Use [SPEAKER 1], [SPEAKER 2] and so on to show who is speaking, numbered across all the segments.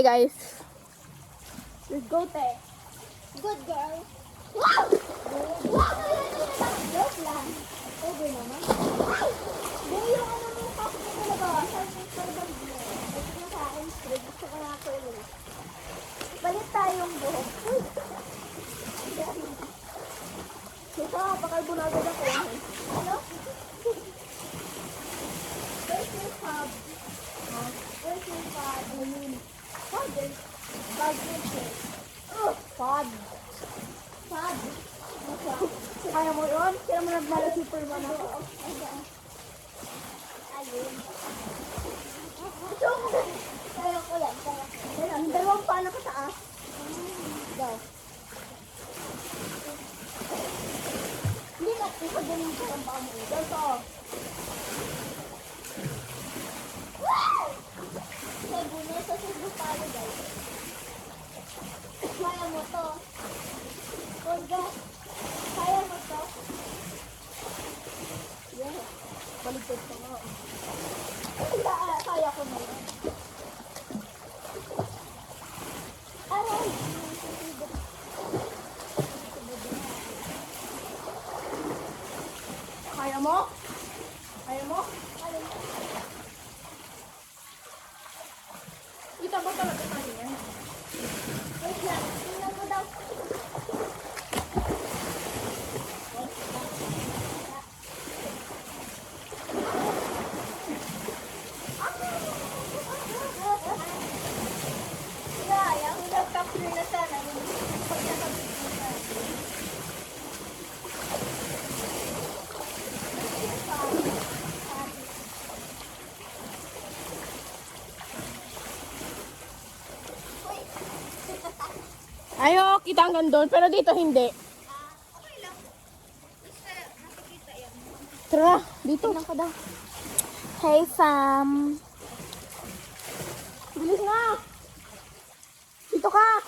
[SPEAKER 1] Hey guys.
[SPEAKER 2] Let's go, te. Good girl. Wow! Wow! Joke lang. Over naman. Wow! Yung ano mo kasi ko talaga. Sabi mo. Ito na sa akin, straight. Gusto ko na ako ulit. Balik tayong buhok. Ito, pakarbunagad ako. Ano? Where's your pub? Where's your pub? I mean, pub is pub is pub. Pub. Kaya mo yun? Kaya mo nagmala Superman ako. Ayun. Kaya ko yan. Yung dalawang paano ka taas? Go. Hindi na, ipagaling ko ang paa mo. Ganto. Sabi na sa subo tayo, guys. Kaya mo to. Kolga. Kaya mo to. Yeah. Baligtad ko nga. Kaya ko na yun. Aray! Kaya mo? Kaya mo?
[SPEAKER 1] Kita ba talaga tayo yan?
[SPEAKER 2] Wait lang. Tingnan ko daw. Kaya, ako nag-capture na sana. Pagkakabit mo sana.
[SPEAKER 1] Ayo, kita hanggang doon. Pero dito hindi.
[SPEAKER 2] Okay lang. Basta nakikita yan.
[SPEAKER 1] Tara, dito.
[SPEAKER 2] Tingnan ko daw. Hey, fam.
[SPEAKER 1] Bilis na. Dito ka.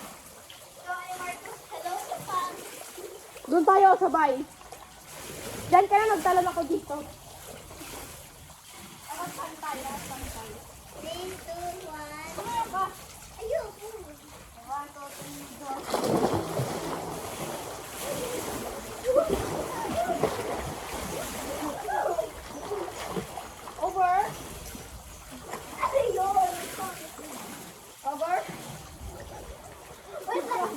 [SPEAKER 2] Hello, fam.
[SPEAKER 1] Doon tayo, sabay. Diyan ka na, nagtalan ako dito.
[SPEAKER 2] Ako pantay. 3, 2, 1. Ayun. 1, 2, 3, 2.
[SPEAKER 1] Over.
[SPEAKER 2] Ayun.
[SPEAKER 1] Over.
[SPEAKER 2] Wait lang.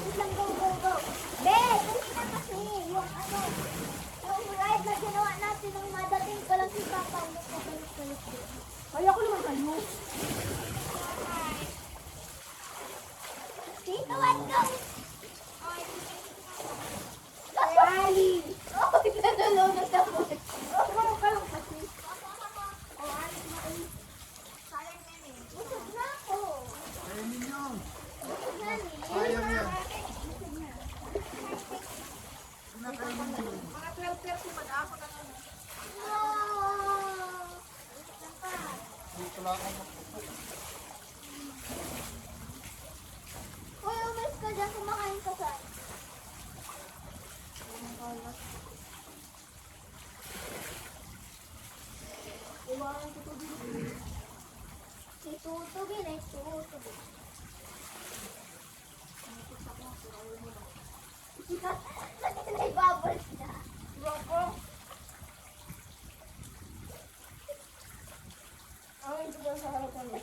[SPEAKER 2] Wait lang, go, go, go. Be, kanina kasi, yung ano, yung ride na ginawa natin nung madating ko lang si Papa, nagpabalik-balik din.
[SPEAKER 1] Kaya ko naman kayo.
[SPEAKER 2] Dito, let's go!
[SPEAKER 1] Ali.
[SPEAKER 2] Oh, nalulunod ako.
[SPEAKER 1] Ano ka lang kasi?
[SPEAKER 2] Busog na ako.
[SPEAKER 3] Ayaw ninyo.
[SPEAKER 2] Busog na ni.
[SPEAKER 3] Sayang yan.
[SPEAKER 2] Busog na.
[SPEAKER 3] Kinakain ninyo.
[SPEAKER 1] Mga 12:30 mag-ako na lang.
[SPEAKER 2] Oh! Busog na pa.
[SPEAKER 3] Dito lang ako.
[SPEAKER 2] Uy, umalis ka dyan, kumakain ka sa...
[SPEAKER 1] Iwanan ko to dito.
[SPEAKER 2] Itutugin, itutugin. Lagi na ibabol siya.
[SPEAKER 1] Bako. Ang ito ba sa harapan mo?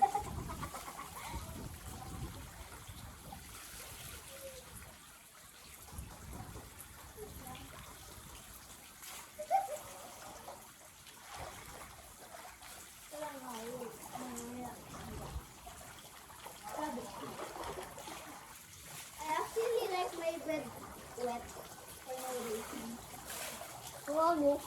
[SPEAKER 2] I actually like my bed wet for no reason.
[SPEAKER 1] Wow, no.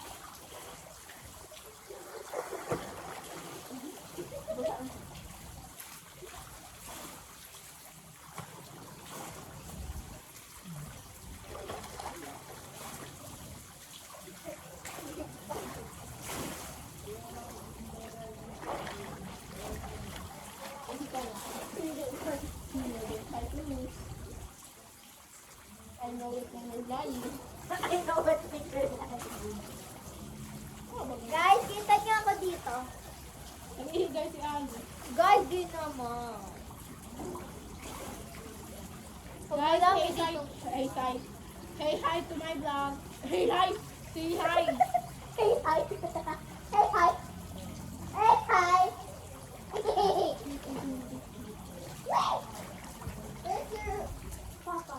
[SPEAKER 1] Say hi to my vlog. Hey, hi. Say hi.
[SPEAKER 2] Hey, hi. Hey, hi. Hey, hi. Where's your papa?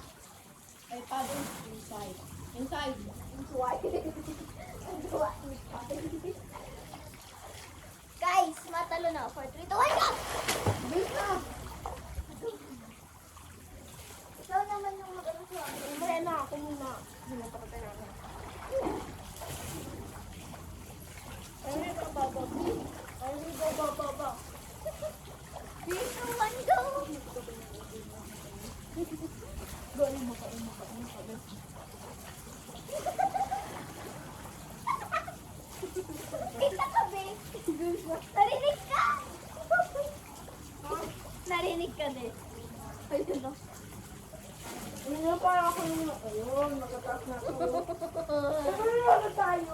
[SPEAKER 1] My father's inside. Inside.
[SPEAKER 2] Why? Guys, matalo na. 4, 3, 2, 1, go!
[SPEAKER 1] Wait na.
[SPEAKER 2] Ikaw naman yung mag-ano sa akin.
[SPEAKER 1] Umaya na ako muna. Hinapakatay na ako. Ay, baba. Ay, baba.
[SPEAKER 2] 3, 2, 1, go!
[SPEAKER 1] Gawin mo ka.
[SPEAKER 2] Kita ka, be. Narinig ka? Narinig ka din. Ayun na.
[SPEAKER 1] Hindi na parang ako yung ayun, magataas na ako. Ano na tayo?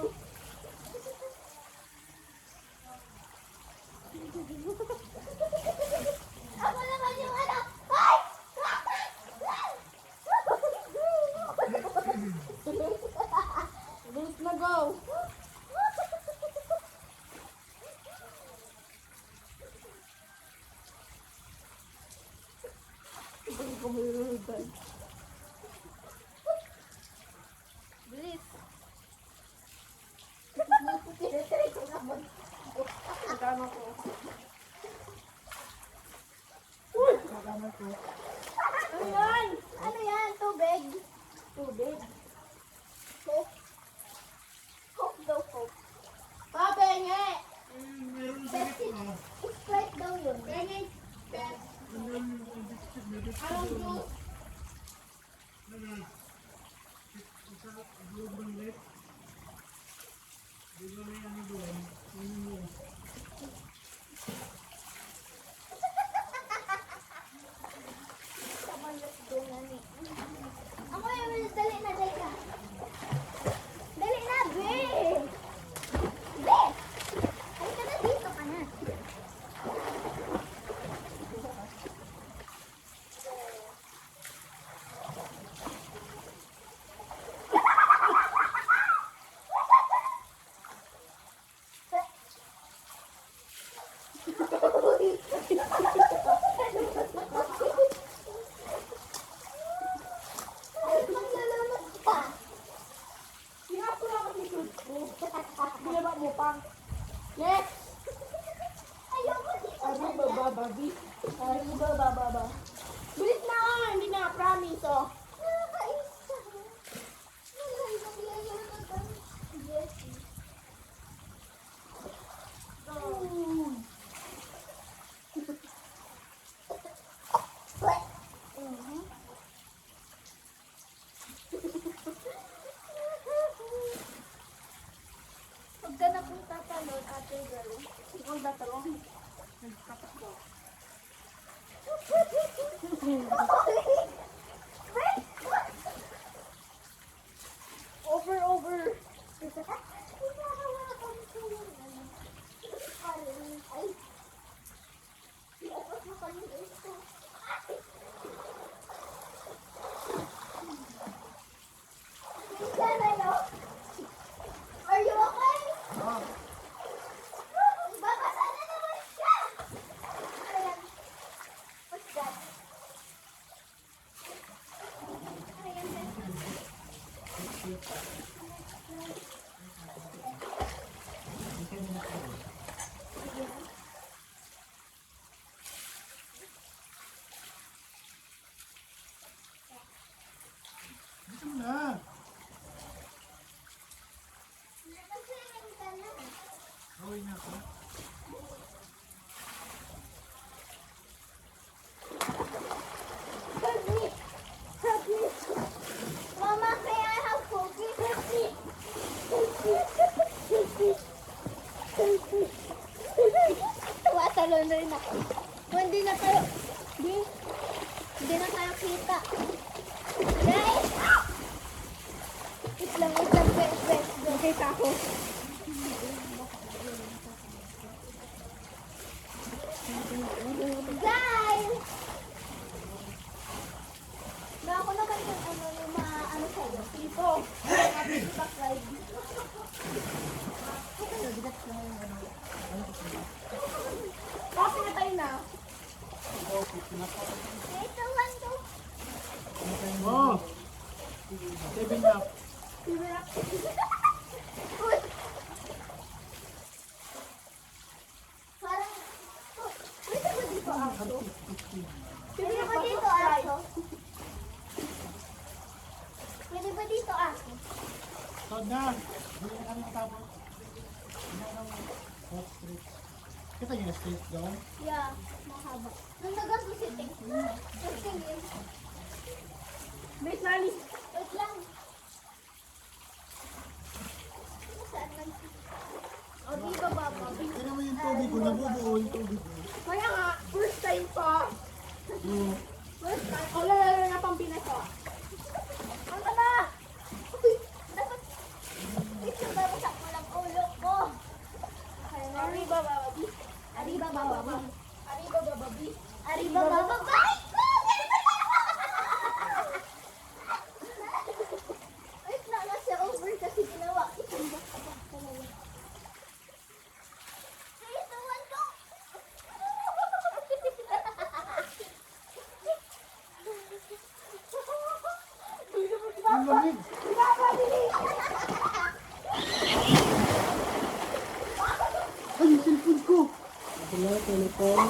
[SPEAKER 2] Ako naman yung ano. Ay!
[SPEAKER 1] Bilis na go. Hindi ko mahirulutan.
[SPEAKER 2] Bilis.
[SPEAKER 1] Magkano ko? Magkano ko?
[SPEAKER 2] Ano yan? Ano yan? Tubig?
[SPEAKER 1] Tubig.
[SPEAKER 2] Coke? Coke daw, Coke.
[SPEAKER 1] Pabenge!
[SPEAKER 3] Meron sa
[SPEAKER 2] Pepsi.
[SPEAKER 3] gitna.
[SPEAKER 2] Sprite daw yun.
[SPEAKER 1] Benge! Pes!
[SPEAKER 3] Meron yung biscuit, may biscuit
[SPEAKER 1] Anong
[SPEAKER 3] doon.
[SPEAKER 1] juice?
[SPEAKER 3] Ano? Isa, blue bandit. Di ba may ano doon? Ano mo?
[SPEAKER 2] Come on, let's go na ni. Ako yung dali na, dali na. Dali na, be! Be! Halika na dito ka na. Ay, maglalamas ka.
[SPEAKER 1] Sinap ko na kasi shoot ko. Binaba mo pa. Next!
[SPEAKER 2] Ayoko dito.
[SPEAKER 1] Ari, baba, babi. Ari, baba. Bilis na! Hindi na, promise, oh.
[SPEAKER 2] Nakakaisa. Naglayo na ka. Jessie. Mhm. Huwag ka na pong tatalon, ate girl.
[SPEAKER 1] Ikaw datalong. Nagkatakbo. Over.
[SPEAKER 2] Ay. Iapos mo kami ito. Are you okay?
[SPEAKER 3] Ah,
[SPEAKER 2] Babasa na naman siya! Ayan. What's that? Ayan.
[SPEAKER 3] dito na.
[SPEAKER 2] Nagsiring ka na.
[SPEAKER 3] Gawin na ako.
[SPEAKER 2] Help me! Help me! Mama, may I have cookies? Help me! Help me! Tumatalo na rin ako. Oh, hindi na tayo. Hindi na tayo kita. Guys! Wait lang. Wait.
[SPEAKER 1] Nakita ako.
[SPEAKER 2] Guys! Na ako naman yung ano, yung maano sa'yo. Please.
[SPEAKER 1] Oh, backslide. Coffee na tayo na.
[SPEAKER 2] Ito, one, two.
[SPEAKER 3] Oh! 7 up.
[SPEAKER 2] Uy. Parang, oh, pwede ba dito aso? Pwede ba dito aso? Pwede ba dito aso?
[SPEAKER 3] Tawad na. Hindi na kami matapos. Hindi na kami hot street. Kita niyo yung street doon?
[SPEAKER 2] Yeah, mahaba. Nung nagaspo si Ting. Tingin.
[SPEAKER 1] Wait, Nani.
[SPEAKER 2] Wait lang. Saan man? O, di ba baba?
[SPEAKER 3] Kaya mo yung tubig ko, nabubuo yung tubig ko.
[SPEAKER 1] Kaya nga, first time ko.
[SPEAKER 3] Oo.
[SPEAKER 1] First time. O, lalala na pang Pinas ko.
[SPEAKER 2] Ang tama! Uy, dapat... Wait lang, babasak mo lang ulo ko.
[SPEAKER 1] Arriba, bababi.
[SPEAKER 2] Arriba, baba.
[SPEAKER 1] Arriba, bababi.
[SPEAKER 2] Arriba, baba. Bye! Wait na, nasa over kasi ginawa. Isang bakabak talaga. Three, two, one, go!
[SPEAKER 3] Ang lamig. Ay, yung cellphone ko. Wala, telephone.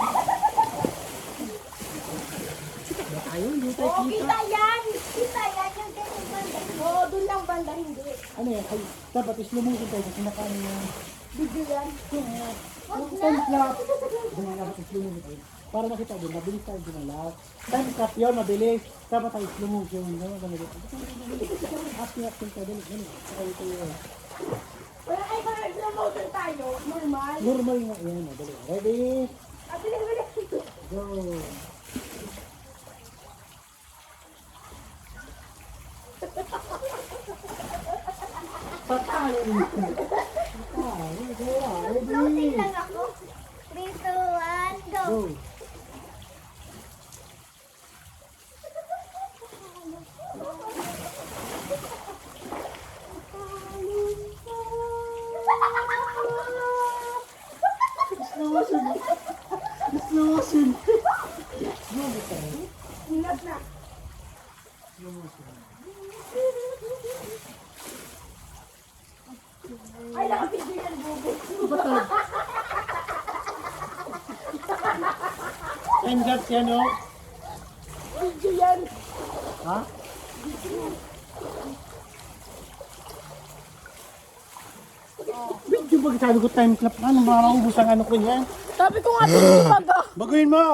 [SPEAKER 3] Ba tayo? Hindi tayo
[SPEAKER 1] Oh,
[SPEAKER 3] kita.
[SPEAKER 1] kita yan.
[SPEAKER 2] Kita yan yung ganyan banda.
[SPEAKER 1] Oh, doon lang banda, hindi.
[SPEAKER 3] Ano yan? Ay, dapat islumusin tayo kasi nakaano yan.
[SPEAKER 1] Video yan.
[SPEAKER 3] Yung time lapse. Doon dapat islumusin tayo. Para makita din, mabilis tayo ginalaw. Time cut yun, mabilis. Dapat tayo islumusin. Gano'n, gano'n. Action tayo, dali. Saka ito yun.
[SPEAKER 1] Wala ay para slow motion tayo. Normal.
[SPEAKER 3] Normal nga yan. Dali. Ready?
[SPEAKER 1] Ah, bilis, bilis.
[SPEAKER 3] Go! Patay! Patay!
[SPEAKER 2] Floating
[SPEAKER 3] Ready?
[SPEAKER 2] lang ako. 3, 2, 1, go!
[SPEAKER 3] Go! Slow motion! Slow motion! Slow motion!
[SPEAKER 1] Ingat na.
[SPEAKER 3] Slow motion!
[SPEAKER 1] Ay, nakapigil yan, bubo.
[SPEAKER 3] Batal! Time lapse yan, oh!
[SPEAKER 1] Video yan.
[SPEAKER 3] Ha? Video ba sabi ko time clap na? Nung makaubos ang ano ko yan.
[SPEAKER 1] Sabi ko nga, tingin pag
[SPEAKER 3] Baguhin mo!